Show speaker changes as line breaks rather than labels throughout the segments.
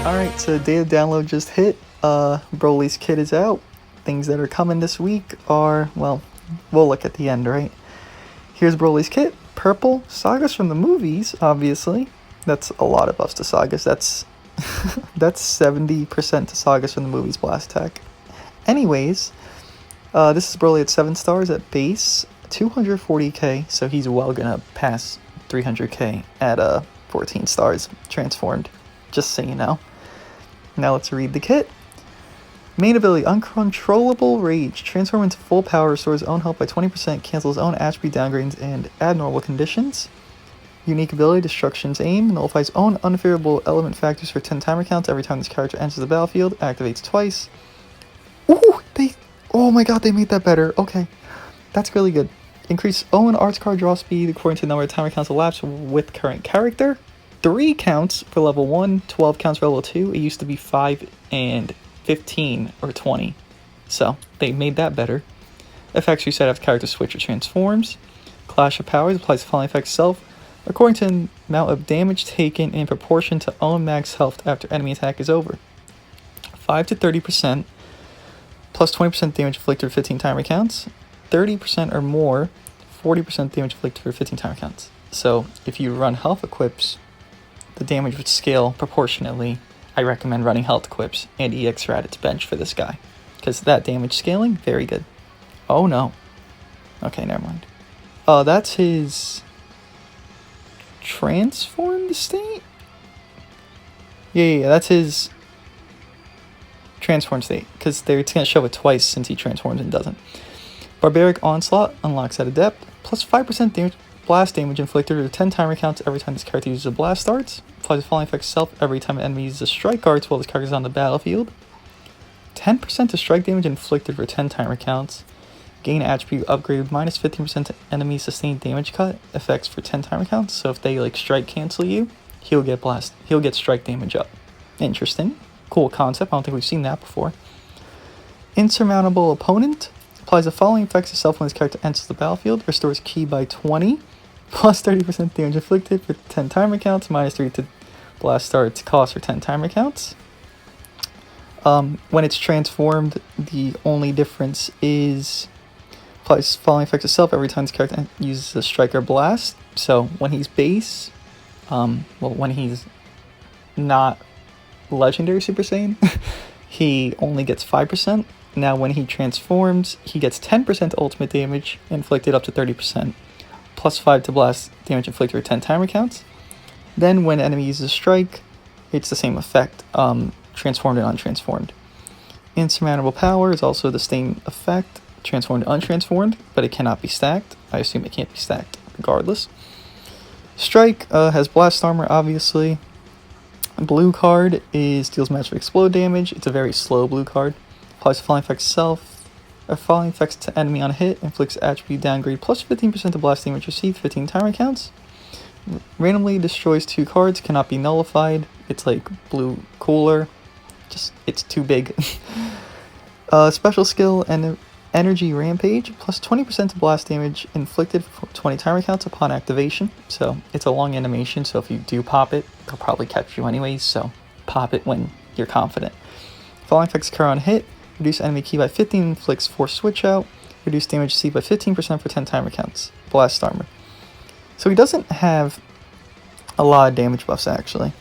Alright, so day of download just hit. Broly's kit is out. Things that are coming this week are, well, we'll look at the end, right? Here's Broly's kit. Purple, Sagas from the movies, obviously. That's a lot of buffs to Sagas. That's that's 70% to Sagas from the movies blast attack. Anyways, this is Broly at 7 stars at base, 240k, so he's well gonna pass 300k at 14 stars transformed, just so you know. Now let's read the kit. Main ability, Uncontrollable Rage. Transform into full power, restores own health by 20%, cancels own attribute downgrades and abnormal conditions. Unique ability, Destruction's Aim. Nullifies own unfavorable element factors for 10 timer counts every time this character enters the battlefield. Activates twice. Ooh, oh my god, they made that better. Okay, that's really good. Increase own arts card draw speed according to the number of timer counts elapsed with current character. 3 counts for level 1, 12 counts for level 2. It used to be 5 and 15 or 20. So, they made that better. Effects reset after character switch or transforms. Clash of Powers applies the following effects self according to the amount of damage taken in proportion to own max health after enemy attack is over. 5 to 30%, plus 20% damage inflicted for 15 timer counts. 30% or more, 40% damage inflicted for 15 timer counts. So, if you run health equips, the damage would scale proportionately. I recommend running health equips and EX Raditz bench for this guy, because that damage scaling, very good. Oh no. Okay, never mind. That's his transformed state? Yeah, that's his transformed state, because they're going to show it twice since he transforms and doesn't. Barbaric Onslaught unlocks at Adept, plus 5% damage. Blast damage inflicted or 10 timer counts every time this character uses a blast starts. Applies the following effect self every time an enemy uses a strike cards while this character is on the battlefield. 10% to strike damage inflicted for 10 timer counts. Gain attribute upgrade minus 15% to enemy sustained damage cut effects for 10 timer counts. So if they like strike cancel you, he'll get strike damage up. Interesting. Cool concept. I don't think we've seen that before. Insurmountable Opponent. Applies the following effects to self when this character enters the battlefield. Restores ki by 20. Plus 30% damage inflicted for 10 timer counts. Minus 3 to blast start cost for 10 timer counts. When it's transformed, the only difference is applies the following effects to self every time this character uses a strike or blast. So when he's base, when he's not legendary Super Saiyan, he only gets 5%. Now when he transforms, he gets 10% ultimate damage inflicted up to 30%, plus 5 to blast damage inflicted for 10 timer counts. Then when enemy uses a strike, it's the same effect, transformed and untransformed. Insurmountable Power is also the same effect, transformed and untransformed, but it cannot be stacked. I assume it can't be stacked regardless. Strike has blast armor, obviously. Blue card deals magic explode damage. It's a very slow blue card. Applies the following effects self. Following effects to enemy on a hit. Inflicts attribute downgrade plus 15% of blast damage received, 15 timer counts. Randomly destroys 2 cards. Cannot be nullified. It's like blue cooler. It's too big. Special skill and energy rampage. Plus 20% to blast damage inflicted for 20 timer counts upon activation. So it's a long animation. So if you do pop it, they'll probably catch you anyways. So pop it when you're confident. Following effects occur on hit. Reduce enemy ki by 15, inflicts force switch out. Reduce damage received by 15% for 10 timer counts. Blast armor. So he doesn't have a lot of damage buffs actually.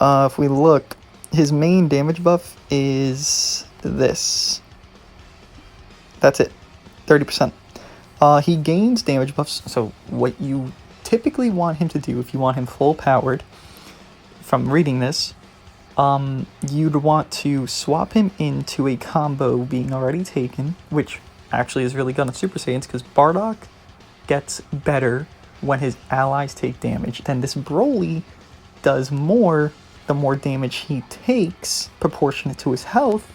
If we look, his main damage buff is this. That's it. 30%. He gains damage buffs. So what you typically want him to do if you want him full powered, from reading this, you'd want to swap him into a combo being already taken, which actually is really good on Super Saiyans, because Bardock gets better when his allies take damage. Then this Broly does more the more damage he takes, proportionate to his health,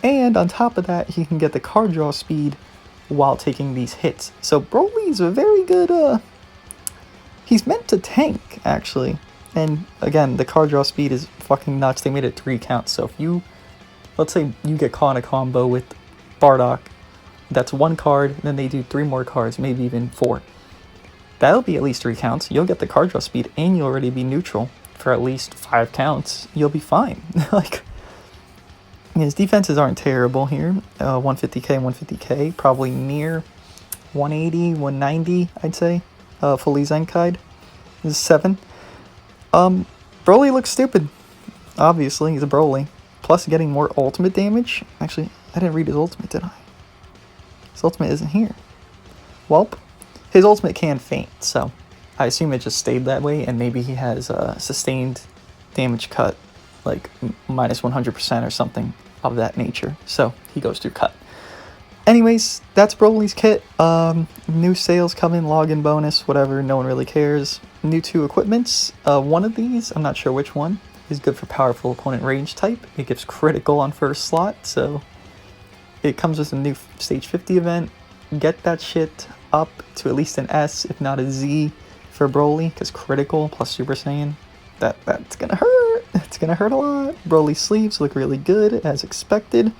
and on top of that, he can get the card draw speed while taking these hits. So Broly's a very good, he's meant to tank, actually. And again, the card draw speed is fucking nuts. They made it 3 counts. So if you, let's say you get caught in a combo with Bardock, that's 1 card, then they do 3 more cards, maybe even 4. That'll be at least 3 counts. You'll get the card draw speed and you'll already be neutral for at least 5 counts, you'll be fine. Like, his defenses aren't terrible here. 150k, 150k, probably near 180, 190, I'd say. Fully Zenkai'd. This is 7. Broly looks stupid. Obviously, he's a Broly. Plus getting more ultimate damage. Actually, I didn't read his ultimate, did I? His ultimate isn't here. Welp. His ultimate can faint, so I assume it just stayed that way, and maybe he has a sustained damage cut, like minus 100% or something of that nature. So he goes through cut. Anyways, that's Broly's kit. New sales coming, login bonus, whatever, no one really cares. New 2 equipments. One of these, I'm not sure which one, is good for powerful opponent range type. It gives critical on first slot, so it comes with a new stage 50 event. Get that shit up to at least an S, if not a Z, for Broly, because critical plus Super Saiyan, that's gonna hurt. It's gonna hurt a lot. Broly sleeves look really good, as expected.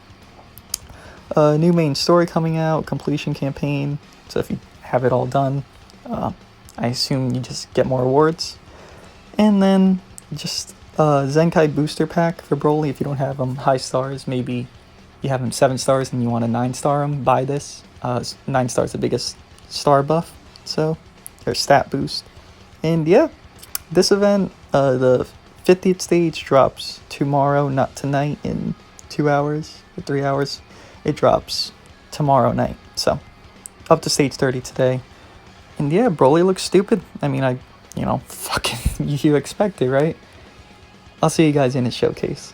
New main story coming out, completion campaign. So if you have it all done, I assume you just get more rewards. And then just Zenkai booster pack for Broly. If you don't have them high stars, maybe you have them 7 stars and you want to 9-star them, buy this. 9 stars the biggest star buff, so their stat boost. And yeah, this event, the 50th stage drops tomorrow, not tonight, in 2 hours or 3 hours. It drops tomorrow night, so up to stage 30 today. And yeah, Broly looks stupid. I mean, fucking, you expect it, right? I'll see you guys in his showcase.